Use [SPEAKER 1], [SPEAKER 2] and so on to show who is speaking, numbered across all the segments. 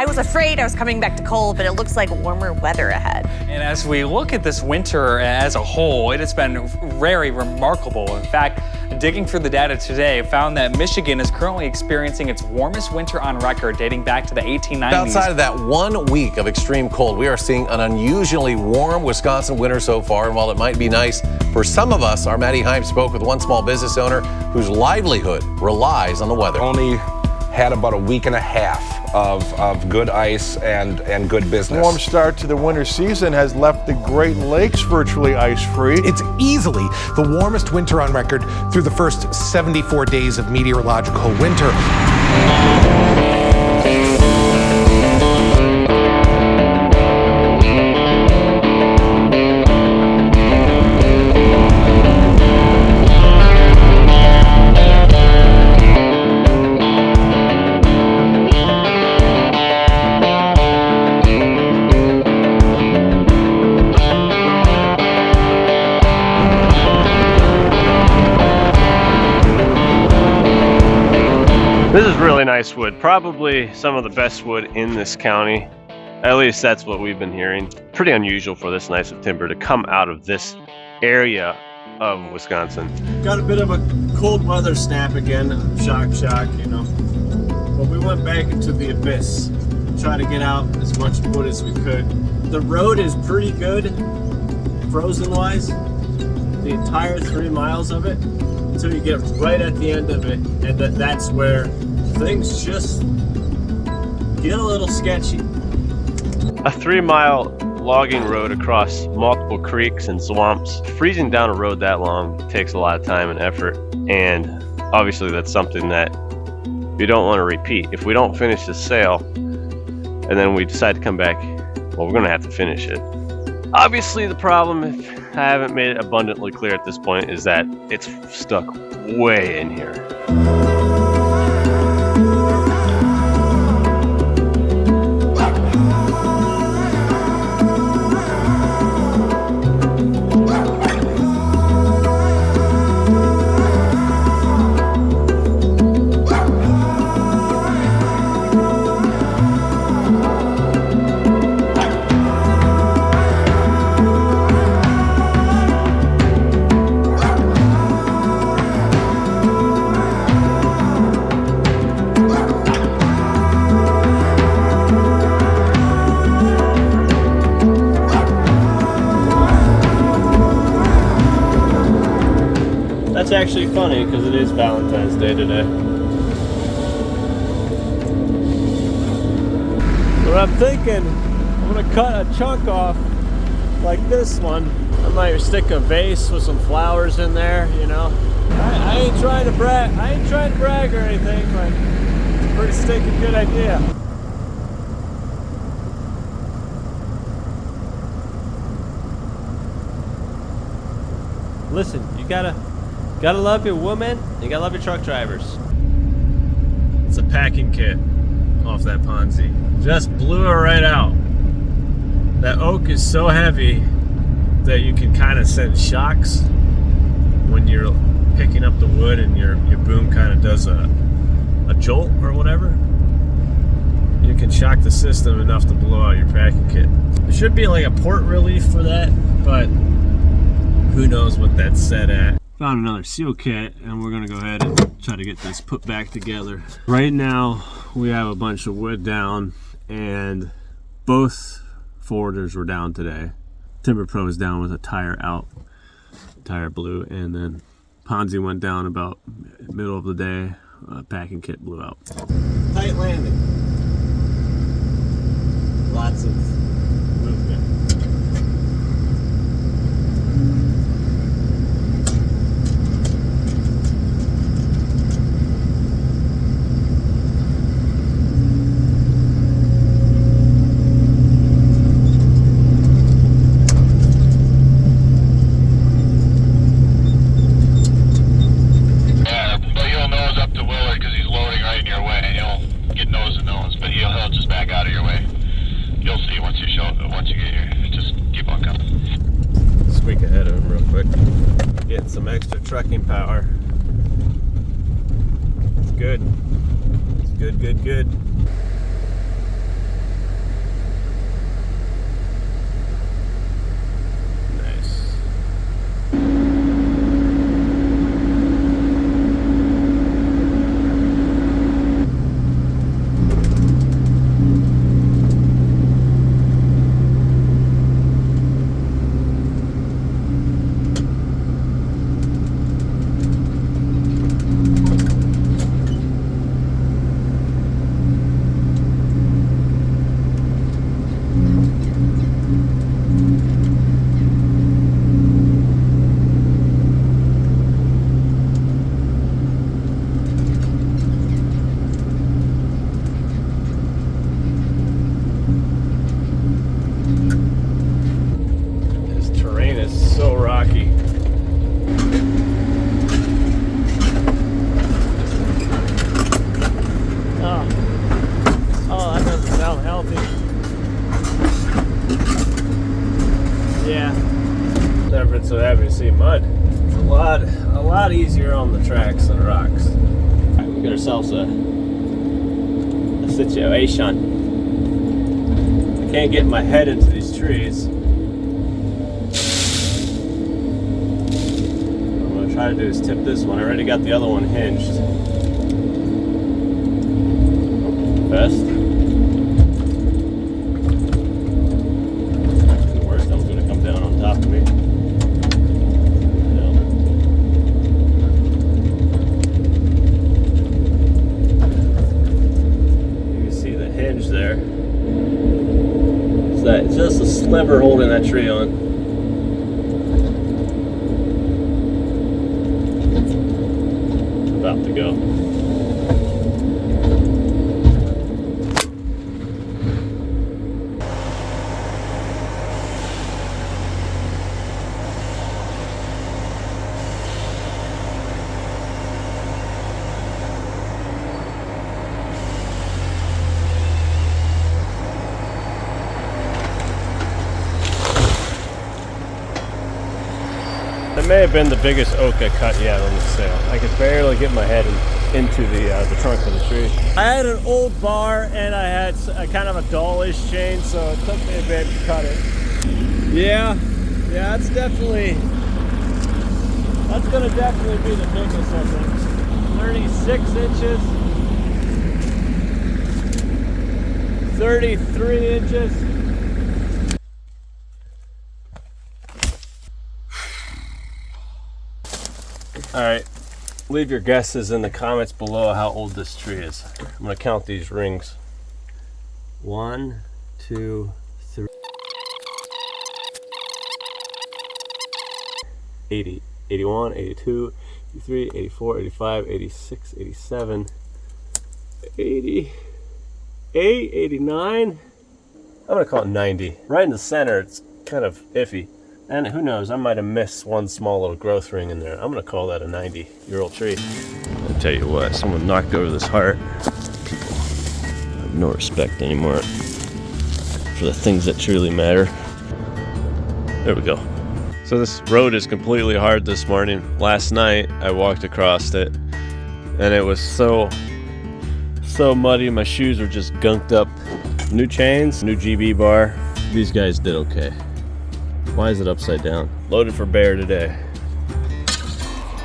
[SPEAKER 1] I was afraid I was coming back to cold, but it looks like warmer weather ahead.
[SPEAKER 2] And as we look at this winter as a whole, it has been very remarkable. In fact, digging through the data today found that Michigan is currently experiencing its warmest winter on record, dating back to the 1890s.
[SPEAKER 3] Outside of that 1 week of extreme cold, we are seeing an unusually warm Wisconsin winter so far. And while it might be nice for some of us, our Maddie Heim spoke with one small business owner whose livelihood relies on the weather.
[SPEAKER 4] Only had about a week and a half of good ice and good business.
[SPEAKER 5] The warm start to the winter season has left the Great Lakes virtually ice-free.
[SPEAKER 6] It's easily the warmest winter on record through the first 74 days of meteorological winter.
[SPEAKER 7] This is really nice wood, probably some of the best wood in this county. At least that's what we've been hearing. Pretty unusual for this nice of timber to come out of this area of Wisconsin.
[SPEAKER 8] Got a bit of a cold weather snap again, shock, you know. But we went back into the abyss, try to get out as much wood as we could. The road is pretty good, frozen-wise, the entire 3 miles of it, until you get right at the end of it, and that's where things just get a little sketchy.
[SPEAKER 7] A 3-mile logging road across multiple creeks and swamps. Freezing down a road that long takes a lot of time and effort, and obviously that's something that we don't want to repeat. If we don't finish the sail and then we decide to come back, well, we're going to have to finish it. Obviously the problem, if I haven't made it abundantly clear at this point, is that it's stuck way in here.
[SPEAKER 8] That's actually funny because it is Valentine's Day today. But I'm thinking I'm gonna cut a chunk off like this one. I might stick a vase with some flowers in there, you know. I ain't trying to brag or anything, but it's a pretty stinking good idea. Listen, you gotta love your woman, you gotta love your truck drivers. It's a packing kit off that Ponzi. Just blew it right out. That oak is so heavy that you can kind of send shocks when you're picking up the wood and your boom kind of does a jolt or whatever. You can shock the system enough to blow out your packing kit. There should be like a port relief for that, but who knows what that's set at. Found another seal kit and we're gonna go ahead and try to get this put back together. Right now we have a bunch of wood down and both forwarders were down today. Timber Pro is down with a tire out, tire blew, and then Ponzi went down about middle of the day. Packing kit blew out. Tight landing. Lots of movement. Squeak ahead of him real quick. Getting some extra trucking power. It's good. It's good. healthy. Yeah. Never been so happy to see mud. It's a lot easier on the tracks than rocks. Alright, we got ourselves a situation. I can't get my head into these trees. What I'm gonna try to do is tip this one. I already got the other one hinged. Best. The worst, that was gonna come down on top of me. There. So that's just a sliver holding that tree on. About to go. That may have been the biggest oak I cut yet on the sail. I could barely get my head into the trunk of the tree. I had an old bar and I had a kind of a dull-ish chain, so it took me a bit to cut it. Yeah, that's gonna definitely be the biggest, I think. 36 inches, 33 inches. Alright, leave your guesses in the comments below how old this tree is. I'm going to count these rings. 1, 2, 3. 80, 81, 82, 83, 84, 85, 86, 87, 88, 89. I'm going to call it 90. Right in the center, it's kind of iffy. And who knows, I might have missed one small little growth ring in there. I'm gonna call that a 90-year-old tree. I'll tell you what, someone knocked over this heart. People have no respect anymore for the things that truly matter. There we go. So this road is completely hard this morning. Last night, I walked across it, and it was so muddy. My shoes were just gunked up. New chains, new GB bar. These guys did okay. Why is it upside down? Loaded for bear today.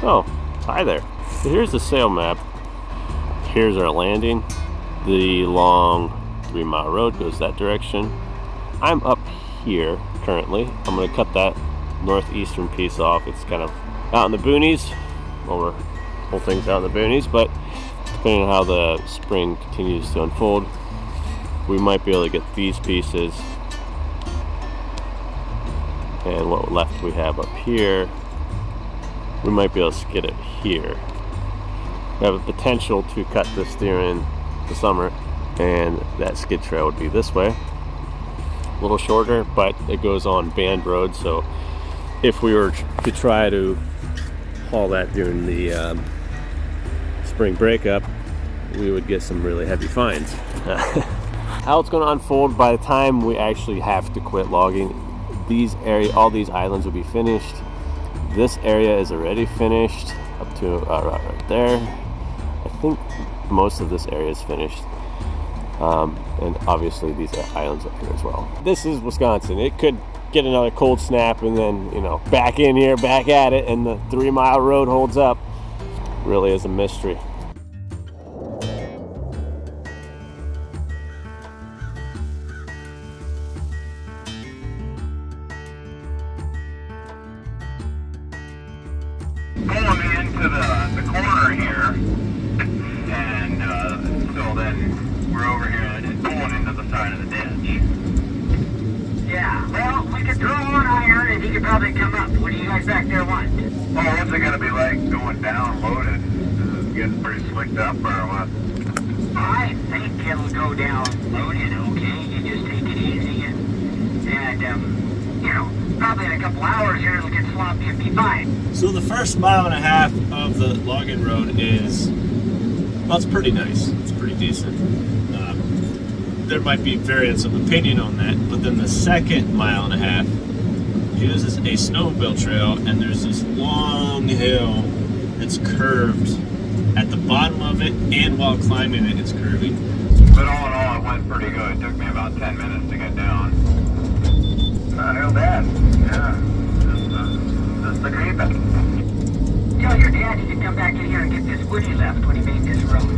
[SPEAKER 8] Oh, hi there. So here's the sail map. Here's our landing. The long 3-mile road goes that direction. I'm up here currently. I'm gonna cut that northeastern piece off. It's kind of out in the boonies. Well, the whole thing's out in the boonies, but depending on how the spring continues to unfold, we might be able to get these pieces. And what left we have up here, we might be able to skid it here. We have a potential to cut this during the summer, and that skid trail would be this way. A little shorter, but it goes on band road, so if we were to try to haul that during the spring breakup, we would get some really heavy fines. How it's going to unfold by the time we actually have to quit logging, all these islands will be finished. This area is already finished up to right there. I think most of this area is finished, and obviously these islands up here as well. This is Wisconsin. It could get another cold snap and then, you know, back in here, back at it, and the 3-mile road holds up. Really is a mystery.
[SPEAKER 9] Going into the corner here, and so then we're over here and going into the side of the ditch. Yeah, well, we could throw on iron and he could probably come up. What do you guys back there want? Oh, what's it gonna be like going down loaded? Is it getting pretty slicked up or what? I think it'll go down loaded okay. You just take it easy and you know, probably in a couple hours here it'll get sloppy and be fine.
[SPEAKER 8] So the first 1.5 miles of the logging road is, well, it's pretty nice. It's pretty decent. there might be variance of opinion on that. But then the second mile and a half uses a snowmobile trail, and there's this long hill that's curved at the bottom of it, and while climbing it, it's curving.
[SPEAKER 9] But all in all, it went pretty good. It took me about 10 minutes to get down. Not real bad. Yeah. Just the creeping.
[SPEAKER 10] Tell your dad to come back in here and get this wood he left when he made this road.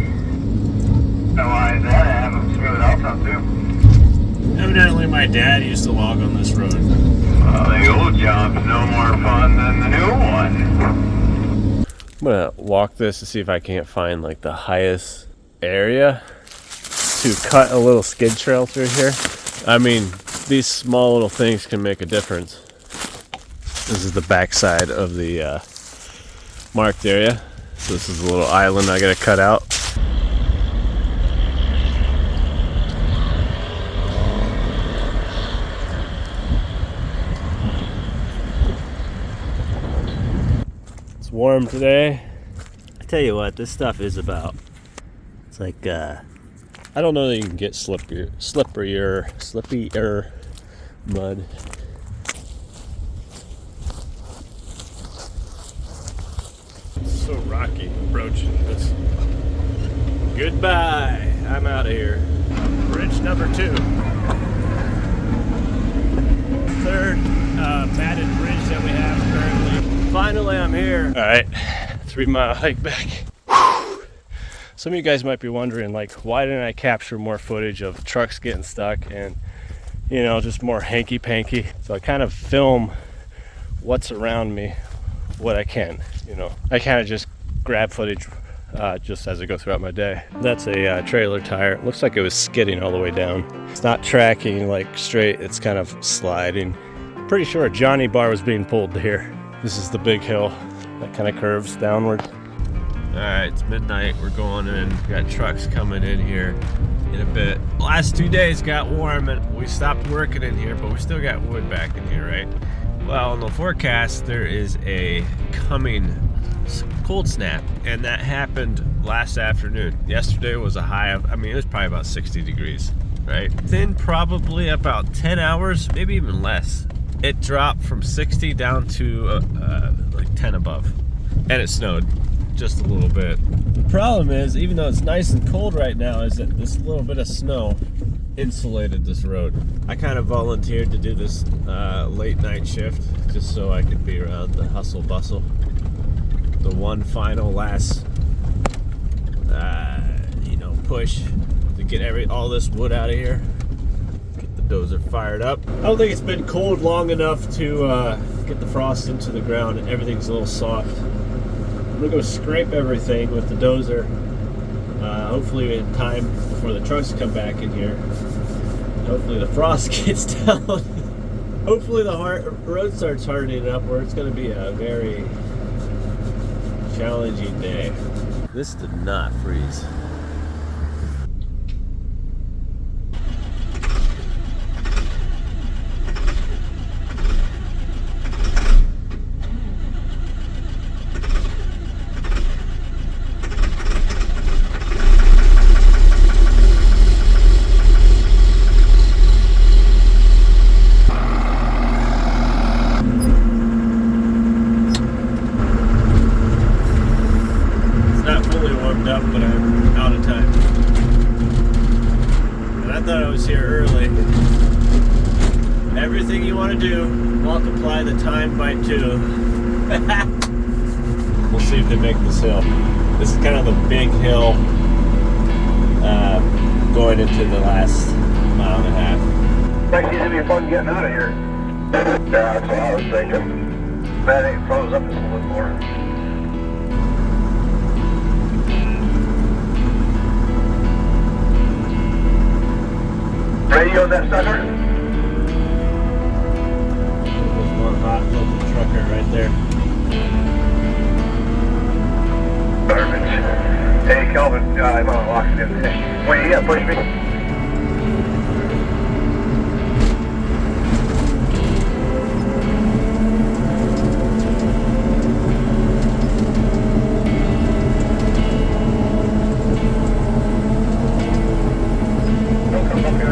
[SPEAKER 9] No, why is that? I have him smooth out some too.
[SPEAKER 8] Evidently, my dad used to log on this road.
[SPEAKER 9] The old job's no more fun than the new one.
[SPEAKER 7] I'm gonna walk this to see if I can't find like the highest area to cut a little skid trail through here. I mean, these small little things can make a difference. This is the backside of the marked area. So this is a little island I gotta cut out. It's warm today. I tell you what, this stuff is about. It's like I don't know that you can get slippier mud. It's so rocky approaching this. Goodbye. I'm out of here. Bridge number 2. Third matted bridge that we have currently. Finally, I'm here. All right, 3-mile hike back. Whew. Some of you guys might be wondering, like, why didn't I capture more footage of trucks getting stuck and, you know, just more hanky-panky. So I kind of film what's around me, what I can, you know. I kind of just grab footage just as I go throughout my day. That's a trailer tire. It looks like it was skidding all the way down. It's not tracking like straight, it's kind of sliding. Pretty sure a Johnny bar was being pulled here. This is the big hill that kind of curves downward. All right, it's midnight. We're going in. We got trucks coming in here in a bit. Last 2 days got warm and we stopped working in here, but we still got wood back in here, right? Well, in the forecast, there is a coming cold snap, and that happened last afternoon. Yesterday was a high of, I mean, it was probably about 60 degrees, right? Within probably about 10 hours, maybe even less, it dropped from 60 down to like 10 above, and it snowed just a little bit. The problem is, even though it's nice and cold right now, is that this little bit of snow insulated this road. I kind of volunteered to do this late night shift just so I could be around the hustle bustle. The one final last you know, push to get all this wood out of here. Get the dozer fired up. I don't think it's been cold long enough to get the frost into the ground, and everything's a little soft. I'm gonna go scrape everything with the dozer, hopefully in time before the trucks come back in here. Hopefully the frost gets down. Hopefully the road starts hardening up, where it's gonna be a very challenging day. This did not freeze. Up, but I'm out of time. And I thought I was here early. Everything you want to do, multiply the time by 2. We'll see if they make this hill. This is kind of the big hill going into the last mile and a half.
[SPEAKER 9] Might seem to be fun getting out of here. Yeah, that's what I was thinking. That ain't froze up just a little more. Radio that sucker?
[SPEAKER 7] There's one hot local trucker right there.
[SPEAKER 9] Perfect. Hey, Kelvin, I'm on oxygen. Wait, you gotta push me. Don't come up here.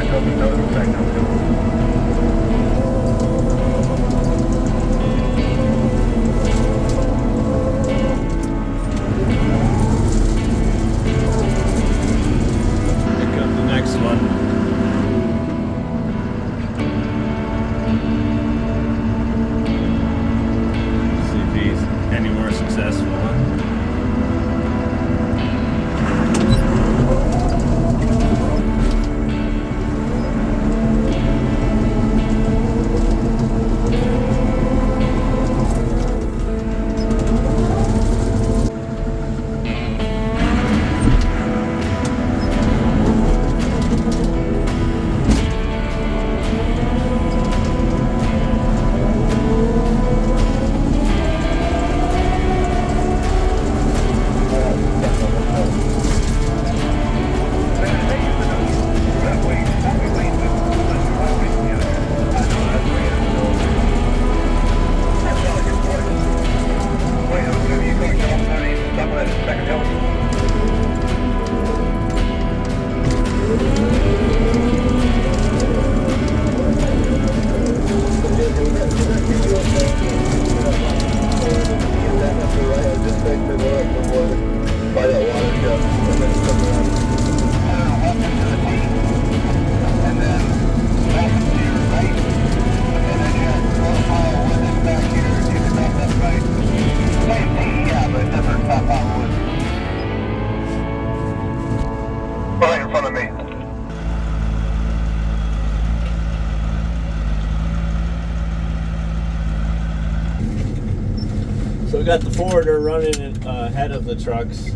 [SPEAKER 8] So we got the forwarder running ahead of the trucks.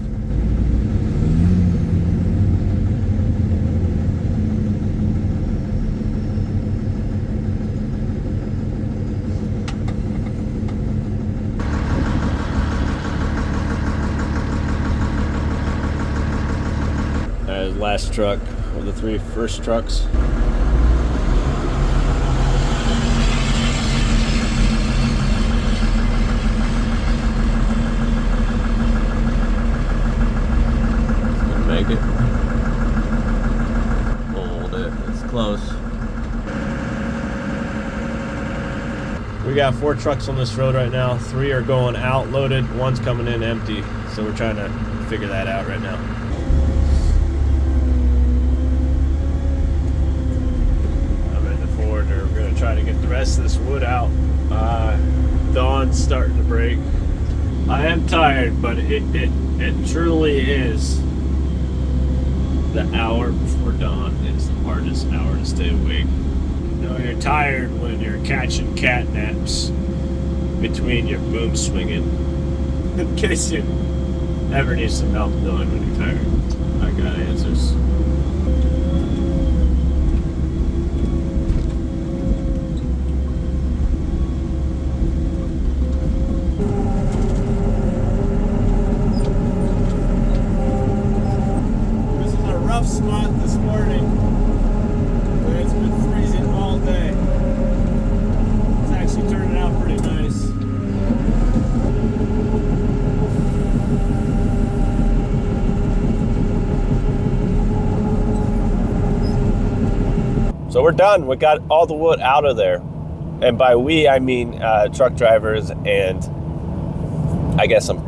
[SPEAKER 8] Last truck of the three first trucks. Make it. Hold it. It's close. We got 4 trucks on this road right now. 3 are going out loaded. 1's coming in empty. So we're trying to figure that out right now. Try to get the rest of this wood out. Dawn's starting to break. I am tired, but it truly is the hour before dawn is the hardest hour to stay awake. You know, you're tired when you're catching cat naps between your boom swinging. In case you ever need some help knowing when you're tired, I got answers. Spot this morning. It's been freezing all day. It's actually turning out pretty nice. So we're done. We got all the wood out of there. And by we, I mean truck drivers, and I guess I'm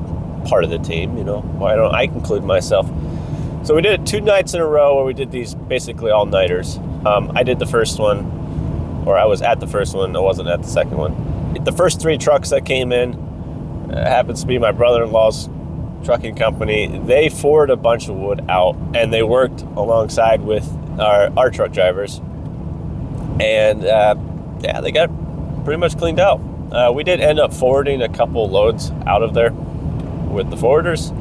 [SPEAKER 8] part of the team, you know. Well, I include myself. So we did it 2 nights in a row where we did these basically all-nighters. I did the first one, or I was at the first one, I wasn't at the second one. The first 3 trucks that came in happens to be my brother-in-law's trucking company. They forwarded a bunch of wood out, and they worked alongside with our truck drivers. And yeah, they got it pretty much cleaned out. We did end up forwarding a couple loads out of there with the forwarders.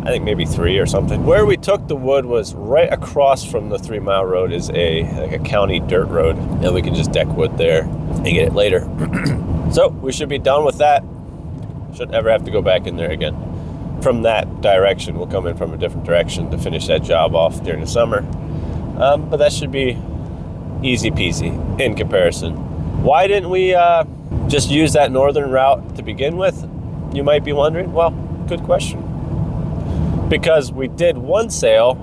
[SPEAKER 8] I think maybe 3 or something. Where we took the wood was right across from the 3 Mile Road is like a county dirt road, and we can just deck wood there and get it later. So we should be done with that. Shouldn't ever have to go back in there again. From that direction, we'll come in from a different direction to finish that job off during the summer. But that should be easy peasy in comparison. Why didn't we just use that northern route to begin with? You might be wondering. Well, good question. Because we did one sale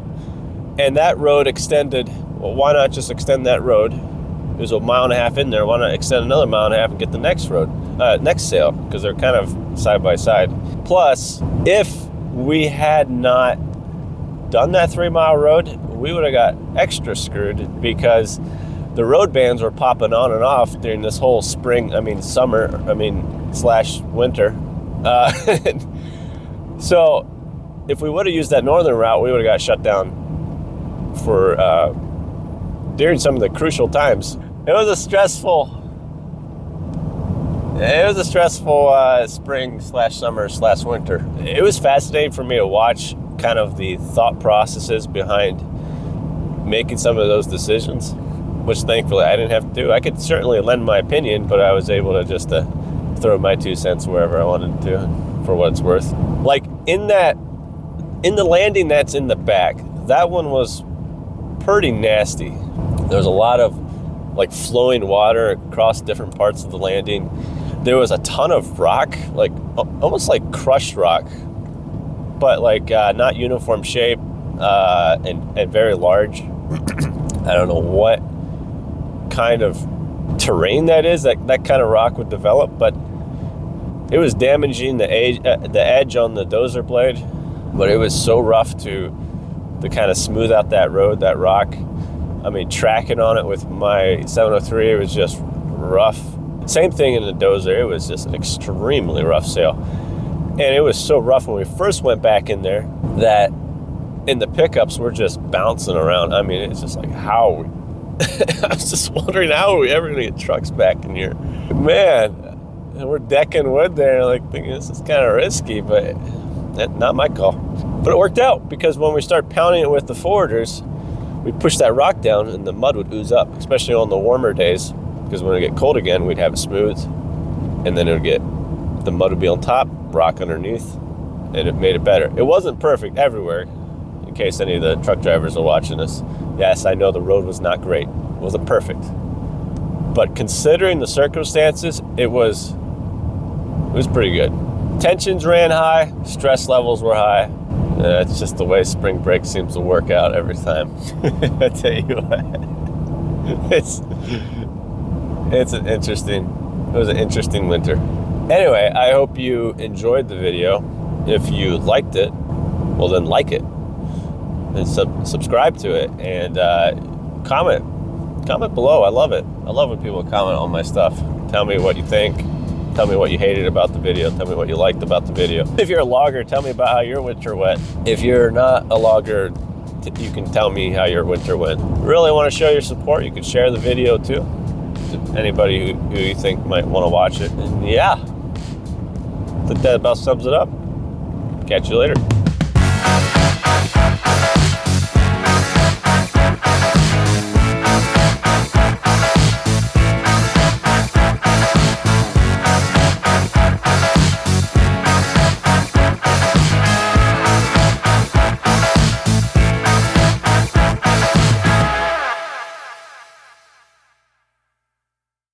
[SPEAKER 8] and that road extended. Well, why not just extend that road
[SPEAKER 7] was a mile and a half in there. Why not extend another mile and a half and get the next road, next sail, because they're kind of side by side. Plus, if we had not done that 3 mile road, we would have got extra screwed, because the road bands were popping on and off during this whole summer, / winter. So if we would have used that northern route, we would have got shut down for during some of the crucial times. It was a stressful spring / summer / winter. It was fascinating for me to watch kind of the thought processes behind making some of those decisions, which thankfully I didn't have to do. I could certainly lend my opinion, but I was able to just throw my 2 cents wherever I wanted to, for what it's worth. Like in the landing that's in the back, that one was pretty nasty. There's a lot of like flowing water across different parts of the landing. There was a ton of rock, like almost like crushed rock, but like not uniform shape and very large. I don't know what kind of terrain that is, that kind of rock would develop, but it was damaging the edge on the Dozer blade. But it was so rough to kind of smooth out that road, that rock. I mean, tracking on it with my 703, it was just rough. Same thing in the Dozer, it was just an extremely rough sail. And it was so rough when we first went back in there that in the pickups we're just bouncing around. I mean, it's just like, how I was just wondering, how are we ever gonna get trucks back in here? Man, and we're decking wood there, like thinking this is kind of risky, but not my call. But it worked out, because when we started pounding it with the forwarders, we pushed that rock down and the mud would ooze up, especially on the warmer days, because when it get cold again, we'd have it smooth, and then the mud would be on top, rock underneath, and it made it better. It wasn't perfect everywhere, in case any of the truck drivers are watching this. Yes, I know the road was not great. It wasn't perfect. But considering the circumstances, it was pretty good. Tensions ran high, stress levels were high. It's just the way spring break seems to work out every time. I tell you what, it was an interesting winter. Anyway, I hope you enjoyed the video. If you liked it, well then like it, and subscribe to it, and comment below. I love it. I love when people comment on my stuff. Tell me what you think. Tell me what you hated about the video. Tell me what you liked about the video. If you're a logger, tell me about how your winter went. If you're not a logger, you can tell me how your winter went. Really want to show your support, you can share the video too to anybody who you think might want to watch it. And yeah, I think that about sums it up. Catch you later.